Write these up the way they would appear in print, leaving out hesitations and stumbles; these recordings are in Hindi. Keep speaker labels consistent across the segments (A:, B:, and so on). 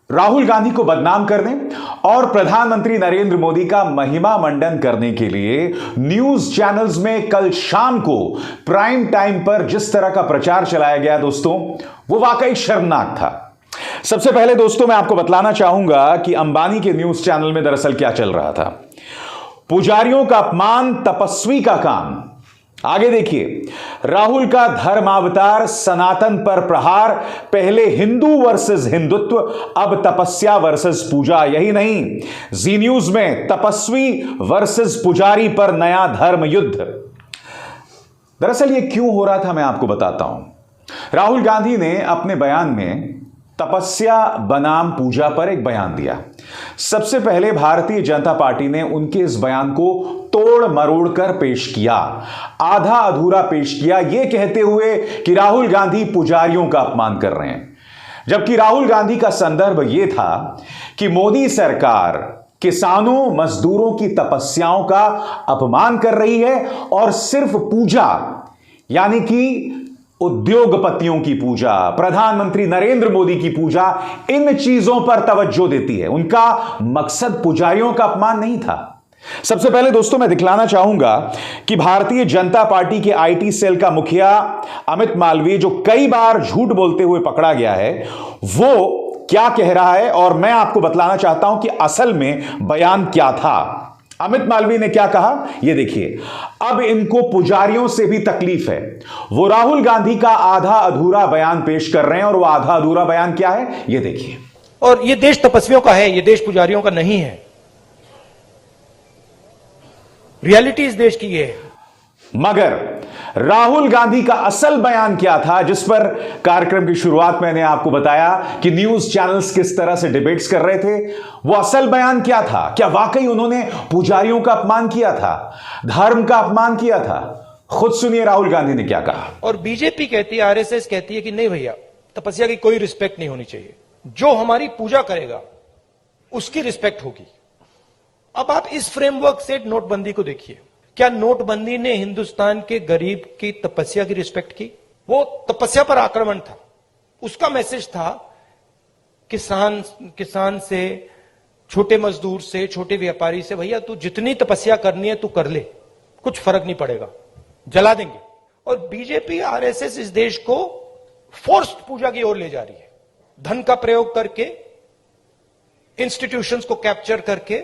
A: राहुल गांधी को बदनाम करने और प्रधानमंत्री नरेंद्र मोदी का महिमा मंडन करने के लिए न्यूज चैनल्स में कल शाम को प्राइम टाइम पर जिस तरह का प्रचार चलाया गया दोस्तों, वो वाकई शर्मनाक था। सबसे पहले दोस्तों मैं आपको बतलाना चाहूंगा कि अंबानी के न्यूज चैनल में दरअसल क्या चल रहा था। पुजारियों का अपमान, तपस्वी का काम। आगे देखिए, राहुल का धर्मावतार सनातन पर प्रहार, पहले हिंदू वर्सेस हिंदुत्व, अब तपस्या वर्सेस पूजा। यही नहीं, जी न्यूज में तपस्वी वर्सेस पुजारी पर नया धर्म युद्ध। दरअसल ये क्यों हो रहा था मैं आपको बताता हूं। राहुल गांधी ने अपने बयान में तपस्या बनाम पूजा पर एक बयान दिया। सबसे पहले भारतीय जनता पार्टी ने उनके इस बयान को तोड़ मरोड़ कर पेश किया, आधा अधूरा पेश किया, यह कहते हुए कि राहुल गांधी पुजारियों का अपमान कर रहे हैं। जबकि राहुल गांधी का संदर्भ यह था कि मोदी सरकार किसानों, मजदूरों की तपस्याओं का अपमान कर रही है और सिर्फ पूजा यानी कि उद्योगपतियों की पूजा, प्रधानमंत्री नरेंद्र मोदी की पूजा, इन चीजों पर तवज्जो देती है। उनका मकसद पुजारियों का अपमान नहीं था। सबसे पहले दोस्तों मैं दिखलाना चाहूंगा कि भारतीय जनता पार्टी के आईटी सेल का मुखिया अमित मालवीय, जो कई बार झूठ बोलते हुए पकड़ा गया है, वो क्या कह रहा है और मैं आपको बतलाना चाहता हूं कि असल में बयान क्या था। अमित मालवीय ने क्या कहा, यह देखिए। अब इनको पुजारियों से भी तकलीफ है। वो राहुल गांधी का आधा अधूरा बयान पेश कर रहे हैं और वो आधा अधूरा बयान क्या है, यह देखिए।
B: और ये देश तपस्वियों का है, ये देश पुजारियों का नहीं है। रियलिटी इस देश की ये है।
A: मगर राहुल गांधी का असल बयान क्या था, जिस पर कार्यक्रम की शुरुआत मैंने आपको बताया कि न्यूज चैनल्स किस तरह से डिबेट्स कर रहे थे, वो असल बयान क्या था? क्या वाकई उन्होंने पुजारियों का अपमान किया था, धर्म का अपमान किया था? खुद सुनिए राहुल गांधी ने क्या कहा।
B: और बीजेपी कहती है, आरएसएस कहती है कि नहीं भैया, तपस्या की कोई रिस्पेक्ट नहीं होनी चाहिए, जो हमारी पूजा करेगा उसकी रिस्पेक्ट होगी। अब आप इस फ्रेमवर्क से नोटबंदी को देखिए। क्या नोटबंदी ने हिंदुस्तान के गरीब की तपस्या की रिस्पेक्ट की? वो तपस्या पर आक्रमण था। उसका मैसेज था किसान से, छोटे मजदूर से, छोटे व्यापारी से, भैया तू जितनी तपस्या करनी है तू कर ले, कुछ फर्क नहीं पड़ेगा, जला देंगे। और बीजेपी, आरएसएस इस देश को फोर्स्ड पूजा की ओर ले जा रही है, धन का प्रयोग करके, इंस्टीट्यूशंस को कैप्चर करके,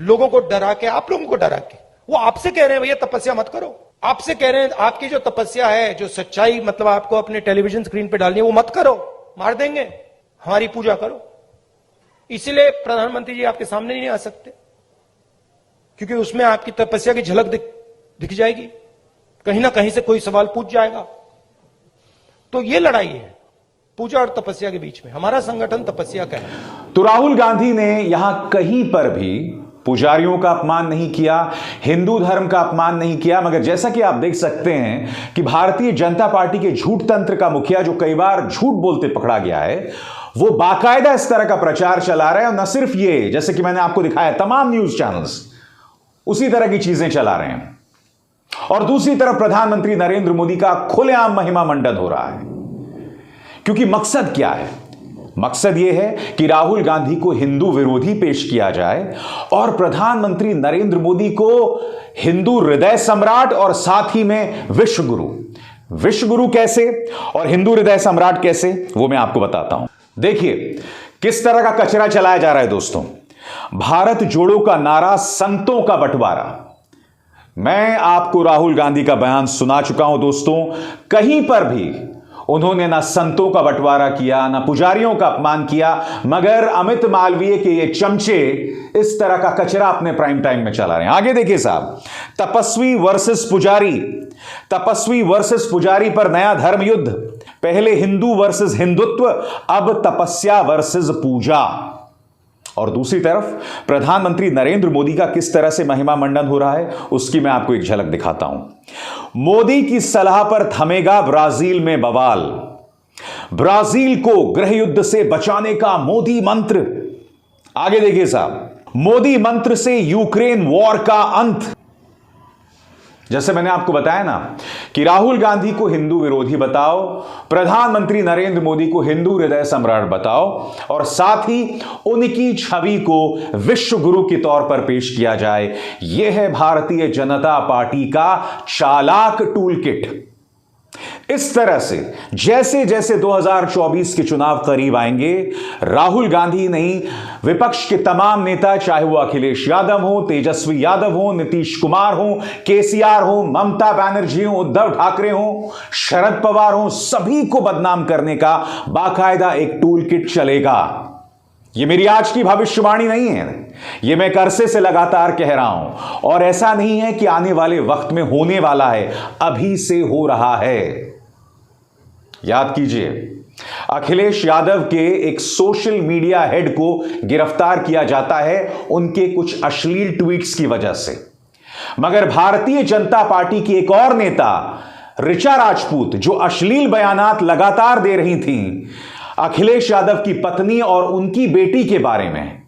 B: लोगों को डरा के, आप लोगों को डरा के। वो आपसे कह रहे हैं भैया तपस्या मत करो, आपसे कह रहे हैं आपकी जो तपस्या है, जो सच्चाई मतलब आपको अपने टेलीविजन स्क्रीन पे डालनी है, वो मत करो, मार देंगे, हमारी पूजा करो। इसलिए प्रधानमंत्री जी आपके सामने नहीं आ सकते, क्योंकि उसमें आपकी तपस्या की झलक दिख जाएगी, कहीं ना कहीं से कोई सवाल पूछ जाएगा। तो ये लड़ाई है पूजा और तपस्या के बीच में। हमारा संगठन तपस्या का है।
A: तो राहुल गांधी ने यहां कहीं पर भी पुजारियों का अपमान नहीं किया, हिंदू धर्म का अपमान नहीं किया। मगर जैसा कि आप देख सकते हैं कि भारतीय जनता पार्टी के झूठ तंत्र का मुखिया, जो कई बार झूठ बोलते पकड़ा गया है, वो बाकायदा इस तरह का प्रचार चला रहे हैं। और न सिर्फ ये, जैसे कि मैंने आपको दिखाया, तमाम न्यूज चैनल्स उसी तरह की चीजें चला रहे हैं। और दूसरी तरफ प्रधानमंत्री नरेंद्र मोदी का खुलेआम महिमा मंडन हो रहा है। क्योंकि मकसद क्या है? मकसद यह है कि राहुल गांधी को हिंदू विरोधी पेश किया जाए और प्रधानमंत्री नरेंद्र मोदी को हिंदू हृदय सम्राट और साथ ही में विश्व गुरु। विश्व गुरु कैसे और हिंदू हृदय सम्राट कैसे, वो मैं आपको बताता हूं। देखिए किस तरह का कचरा चलाया जा रहा है दोस्तों। भारत जोड़ो का नारा, संतों का बंटवारा। मैं आपको राहुल गांधी का बयान सुना चुका हूं दोस्तों। कहीं पर भी उन्होंने ना संतों का बंटवारा किया, ना पुजारियों का अपमान किया। मगर अमित मालवीय के ये चमचे इस तरह का कचरा अपने प्राइम टाइम में चला रहे हैं। आगे देखिए साहब, तपस्वी वर्सेस पुजारी, तपस्वी वर्सेस पुजारी पर नया धर्म युद्ध, पहले हिंदू वर्सेस हिंदुत्व, अब तपस्या वर्सेस पूजा। और दूसरी तरफ प्रधानमंत्री नरेंद्र मोदी का किस तरह से महिमा मंडन हो रहा है, उसकी मैं आपको एक झलक दिखाता हूं। मोदी की सलाह पर थमेगा ब्राजील में बवाल, ब्राजील को गृह युद्ध से बचाने का मोदी मंत्र। आगे देखिए साहब, मोदी मंत्र से यूक्रेन वॉर का अंत। जैसे मैंने आपको बताया ना कि राहुल गांधी को हिंदू विरोधी बताओ, प्रधानमंत्री नरेंद्र मोदी को हिंदू हृदय सम्राट बताओ और साथ ही उनकी छवि को विश्व गुरु के तौर पर पेश किया जाए। यह है भारतीय जनता पार्टी का चालाक टूल किट। इस तरह से जैसे जैसे 2024 के चुनाव करीब आएंगे, राहुल गांधी नहीं, विपक्ष के तमाम नेता, चाहे वो अखिलेश यादव हो, तेजस्वी यादव हो, नीतीश कुमार हो, केसीआर हो, ममता बनर्जी हो, उद्धव ठाकरे हो, शरद पवार हो, सभी को बदनाम करने का बाकायदा एक टूल किट चलेगा। ये मेरी आज की भविष्यवाणी नहीं है, ये मैं करसे से लगातार कह रहा हूं और ऐसा नहीं है कि आने वाले वक्त में होने वाला है, अभी से हो रहा है। याद कीजिए, अखिलेश यादव के एक सोशल मीडिया हेड को गिरफ्तार किया जाता है उनके कुछ अश्लील ट्वीट्स की वजह से, मगर भारतीय जनता पार्टी की एक और नेता ऋचा राजपूत, जो अश्लील बयानात लगातार दे रही थीं अखिलेश यादव की पत्नी और उनकी बेटी के बारे में,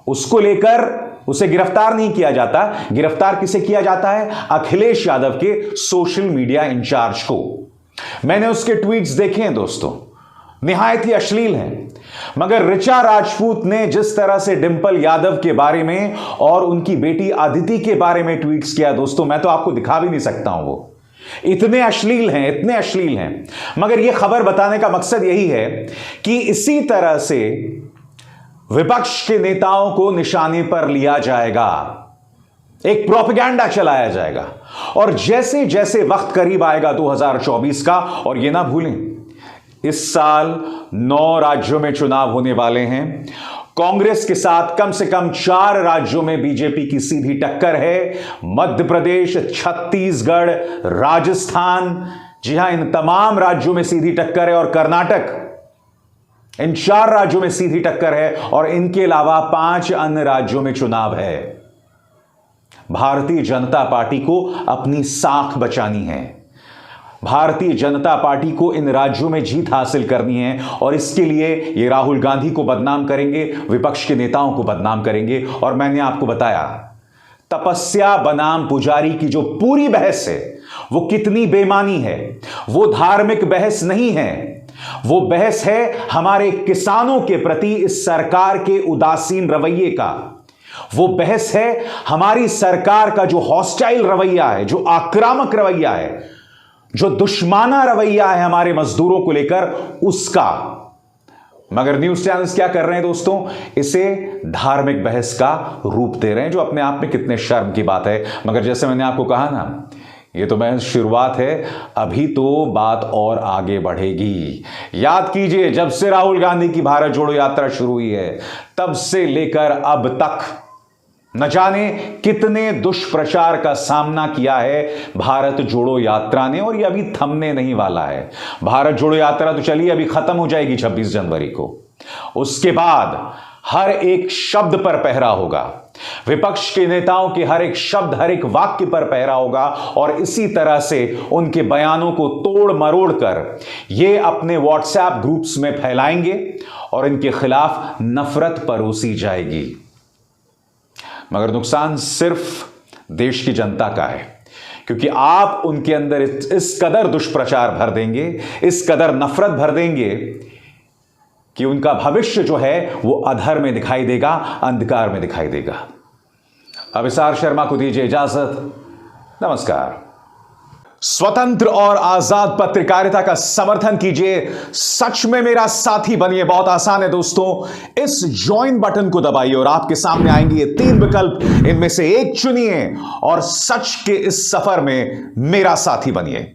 A: उसको लेकर उसे गिरफ्तार नहीं किया जाता। गिरफ्तार किसे किया जाता है? अखिलेश यादव के सोशल मीडिया इंचार्ज को। मैंने उसके ट्वीट्स देखे हैं दोस्तों, निहायत ही अश्लील हैं, मगर ऋचा राजपूत ने जिस तरह से डिंपल यादव के बारे में और उनकी बेटी अदिति के बारे में ट्वीट्स किया दोस्तों, मैं तो आपको दिखा भी नहीं सकता हूं, वो इतने अश्लील हैं, इतने अश्लील हैं। मगर यह खबर बताने का मकसद यही है कि इसी तरह से विपक्ष के नेताओं को निशाने पर लिया जाएगा, एक प्रोपेगेंडा चलाया जाएगा। और जैसे जैसे वक्त करीब आएगा 2024 का, और यह ना भूलें इस साल 9 राज्यों में चुनाव होने वाले हैं, कांग्रेस के साथ कम से कम 4 राज्यों में बीजेपी की सीधी टक्कर है। मध्य प्रदेश, छत्तीसगढ़, राजस्थान, जी हां, इन तमाम राज्यों में सीधी टक्कर है, और कर्नाटक, इन 4 राज्यों में सीधी टक्कर है, और इनके अलावा 5 अन्य राज्यों में चुनाव है। भारतीय जनता पार्टी को अपनी साख बचानी है, भारतीय जनता पार्टी को इन राज्यों में जीत हासिल करनी है, और इसके लिए ये राहुल गांधी को बदनाम करेंगे, विपक्ष के नेताओं को बदनाम करेंगे। और मैंने आपको बताया तपस्या बनाम पुजारी की जो पूरी बहस है वो कितनी बेमानी है। वो धार्मिक बहस नहीं है, वो बहस है हमारे किसानों के प्रति इस सरकार के उदासीन रवैये का। वो बहस है हमारी सरकार का जो हॉस्टाइल रवैया है, जो आक्रामक रवैया है, जो दुश्मना रवैया है हमारे मजदूरों को लेकर, उसका। मगर न्यूज चैनल्स क्या कर रहे हैं दोस्तों? इसे धार्मिक बहस का रूप दे रहे हैं, जो अपने आप में कितने शर्म की बात है। मगर जैसे मैंने आपको कहा ना, ये तो महज शुरुआत है, अभी तो बात और आगे बढ़ेगी। याद कीजिए, जब से राहुल गांधी की भारत जोड़ो यात्रा शुरू हुई है, तब से लेकर अब तक न जाने कितने दुष्प्रचार का सामना किया है भारत जोड़ो यात्रा ने, और ये अभी थमने नहीं वाला है। भारत जोड़ो यात्रा तो चलिए अभी खत्म हो जाएगी 26 जनवरी को, उसके बाद हर एक शब्द पर पहरा होगा, विपक्ष के नेताओं के हर एक शब्द, हर एक वाक्य पर पहरा होगा, और इसी तरह से उनके बयानों को तोड़ मरोड़ कर ये अपने व्हाट्सएप ग्रुप्स में फैलाएंगे और इनके खिलाफ नफरत परोसी जाएगी। मगर नुकसान सिर्फ देश की जनता का है, क्योंकि आप उनके अंदर इस कदर दुष्प्रचार भर देंगे, इस कदर नफरत भर देंगे कि उनका भविष्य जो है वो अधर में दिखाई देगा, अंधकार में दिखाई देगा। अभिसार शर्मा को दीजिए इजाजत। नमस्कार। स्वतंत्र और आजाद पत्रकारिता का समर्थन कीजिए, सच में मेरा साथी बनिए। बहुत आसान है दोस्तों, इस ज्वाइन बटन को दबाइए और आपके सामने आएंगे ये 3 विकल्प, इनमें से एक चुनिए और सच के इस सफर में मेरा साथी बनिए।